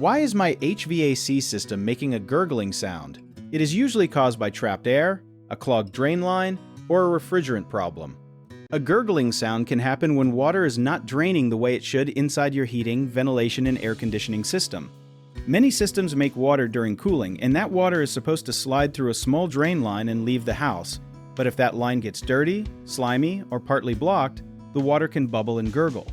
Why is my HVAC system making a gurgling sound? It is usually caused by trapped air, a clogged drain line, or a refrigerant problem. A gurgling sound can happen when water is not draining the way it should inside your heating, ventilation, and air conditioning system. Many systems make water during cooling, and that water is supposed to slide through a small drain line and leave the house. But if that line gets dirty, slimy, or partly blocked, the water can bubble and gurgle.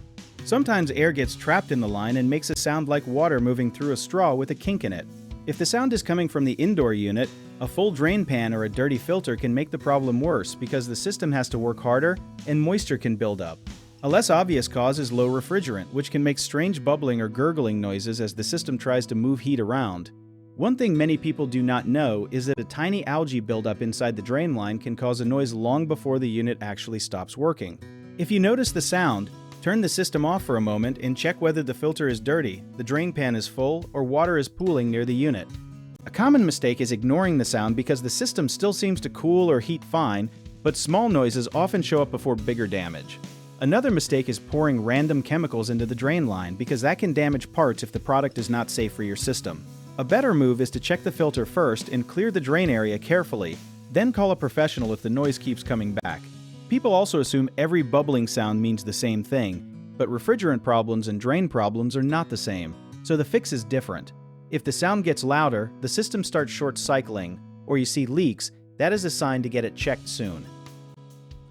Sometimes air gets trapped in the line and makes a sound like water moving through a straw with a kink in it. If the sound is coming from the indoor unit, a full drain pan or a dirty filter can make the problem worse because the system has to work harder and moisture can build up. A less obvious cause is low refrigerant, which can make strange bubbling or gurgling noises as the system tries to move heat around. One thing many people do not know is that a tiny algae buildup inside the drain line can cause a noise long before the unit actually stops working. If you notice the sound, turn the system off for a moment and check whether the filter is dirty, the drain pan is full, or water is pooling near the unit. A common mistake is ignoring the sound because the system still seems to cool or heat fine, but small noises often show up before bigger damage. Another mistake is pouring random chemicals into the drain line because that can damage parts if the product is not safe for your system. A better move is to check the filter first and clear the drain area carefully, then call a professional if the noise keeps coming back. People also assume every bubbling sound means the same thing, but refrigerant problems and drain problems are not the same, so the fix is different. If the sound gets louder, the system starts short cycling, or you see leaks, that is a sign to get it checked soon.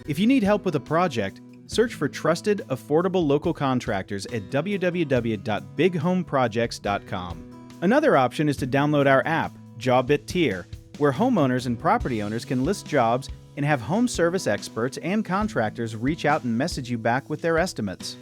If you need help with a project, search for trusted, affordable local contractors at www.bighomeprojects.com. Another option is to download our app, JobIt Tier, where homeowners and property owners can list jobs and have home service experts and contractors reach out and message you back with their estimates.